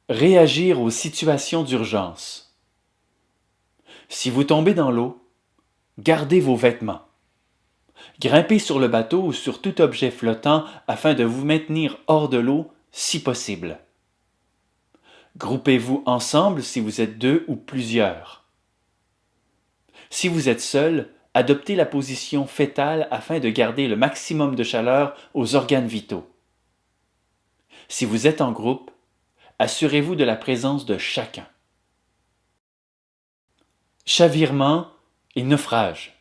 Réagir aux situations d'urgence. Si vous tombez dans l'eau, gardez vos vêtements. Grimpez sur le bateau ou sur tout objet flottant afin de vous maintenir hors de l'eau si possible. Groupez-vous ensemble si vous êtes deux ou plusieurs. Si vous êtes seul, adoptez la position fétale afin de garder le maximum de chaleur aux organes vitaux. Si vous êtes en groupe, assurez-vous de la présence de chacun. Chavirement et naufrage.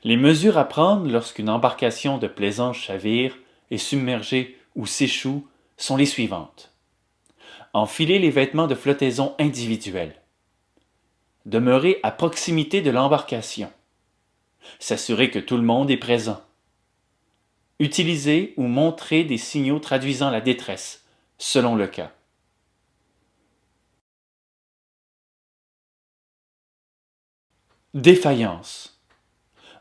Les mesures à prendre lorsqu'une embarcation de plaisance chavire, est submergée ou s'échoue sont les suivantes. Enfilez les vêtements de flottaison individuels. Demeurez à proximité de l'embarcation. S'assurer que tout le monde est présent. Utilisez ou montrez des signaux traduisant la détresse, selon le cas. Défaillance.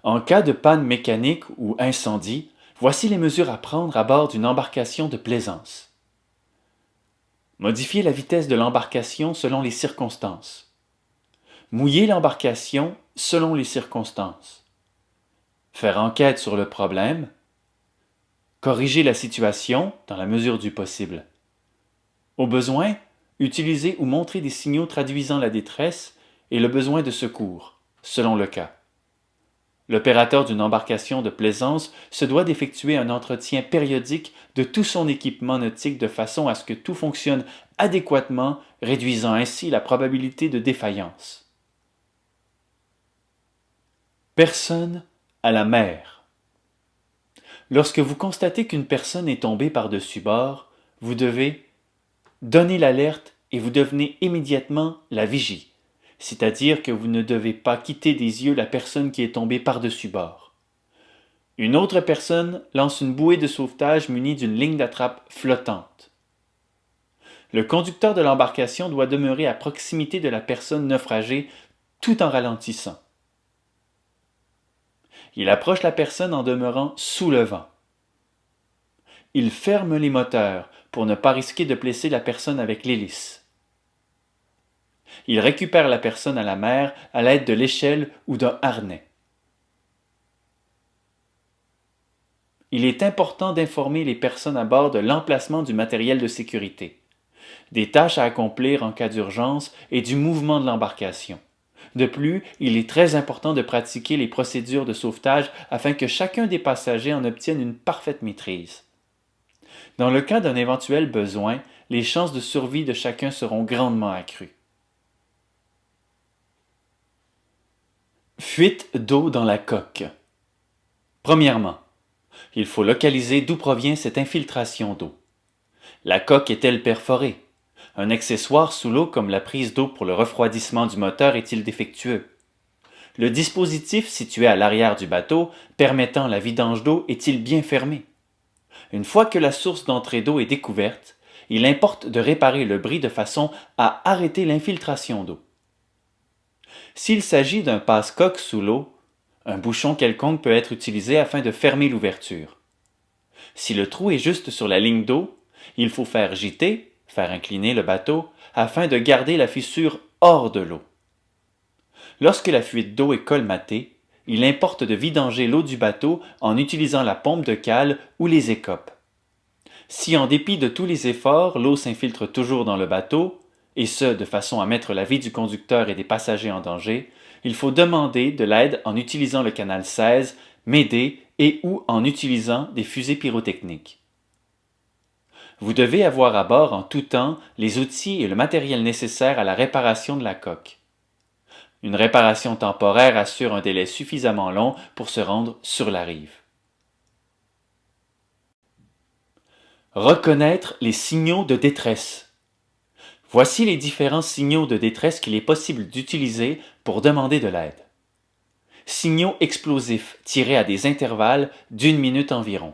En cas de panne mécanique ou incendie, voici les mesures à prendre à bord d'une embarcation de plaisance. Modifier la vitesse de l'embarcation selon les circonstances. Mouiller l'embarcation selon les circonstances. Faire enquête sur le problème. Corriger la situation dans la mesure du possible. Au besoin, utiliser ou montrer des signaux traduisant la détresse et le besoin de secours, selon le cas. L'opérateur d'une embarcation de plaisance se doit d'effectuer un entretien périodique de tout son équipement nautique de façon à ce que tout fonctionne adéquatement, réduisant ainsi la probabilité de défaillance. Personne à la mer. Lorsque vous constatez qu'une personne est tombée par-dessus bord, vous devez donner l'alerte et vous devenez immédiatement la vigie. C'est-à-dire que vous ne devez pas quitter des yeux la personne qui est tombée par-dessus bord. Une autre personne lance une bouée de sauvetage munie d'une ligne d'attrape flottante. Le conducteur de l'embarcation doit demeurer à proximité de la personne naufragée tout en ralentissant. Il approche la personne en demeurant sous le vent. Il ferme les moteurs pour ne pas risquer de blesser la personne avec l'hélice. Il récupère la personne à la mer à l'aide de l'échelle ou d'un harnais. Il est important d'informer les personnes à bord de l'emplacement du matériel de sécurité, des tâches à accomplir en cas d'urgence et du mouvement de l'embarcation. De plus, il est très important de pratiquer les procédures de sauvetage afin que chacun des passagers en obtienne une parfaite maîtrise. Dans le cas d'un éventuel besoin, les chances de survie de chacun seront grandement accrues. Fuite d'eau dans la coque. Premièrement, il faut localiser d'où provient cette infiltration d'eau. La coque est-elle perforée? Un accessoire sous l'eau comme la prise d'eau pour le refroidissement du moteur est-il défectueux? Le dispositif situé à l'arrière du bateau permettant la vidange d'eau est-il bien fermé? Une fois que la source d'entrée d'eau est découverte, il importe de réparer le bris de façon à arrêter l'infiltration d'eau. S'il s'agit d'un passe-coque sous l'eau, un bouchon quelconque peut être utilisé afin de fermer l'ouverture. Si le trou est juste sur la ligne d'eau, il faut faire gîter, faire incliner le bateau, afin de garder la fissure hors de l'eau. Lorsque la fuite d'eau est colmatée, il importe de vidanger l'eau du bateau en utilisant la pompe de cale ou les écopes. Si en dépit de tous les efforts, l'eau s'infiltre toujours dans le bateau, et ce de façon à mettre la vie du conducteur et des passagers en danger, il faut demander de l'aide en utilisant le canal 16, m'aider et ou en utilisant des fusées pyrotechniques. Vous devez avoir à bord en tout temps les outils et le matériel nécessaires à la réparation de la coque. Une réparation temporaire assure un délai suffisamment long pour se rendre sur la rive. Reconnaître les signaux de détresse. Voici les différents signaux de détresse qu'il est possible d'utiliser pour demander de l'aide. Signaux explosifs tirés à des intervalles d'1 minute environ.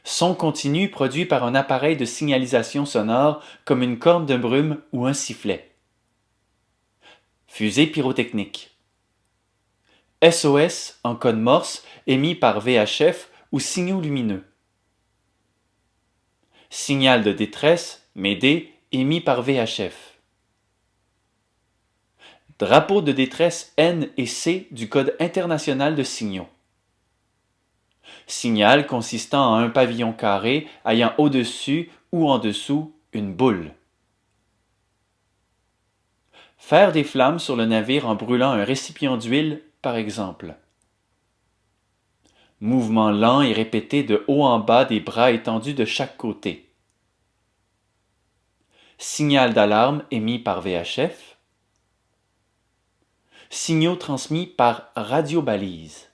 Son continu produit par un appareil de signalisation sonore comme une corne de brume ou un sifflet. Fusée pyrotechnique. SOS en code morse émis par VHF ou signaux lumineux. Signal de détresse Médée émis par VHF. Drapeau de détresse N et C du Code international de signaux. Signal consistant en un pavillon carré ayant au-dessus ou en dessous une boule. Faire des flammes sur le navire en brûlant un récipient d'huile, par exemple. Mouvement lent et répété de haut en bas des bras étendus de chaque côté. Signal d'alarme émis par VHF. Signaux transmis par radiobalise.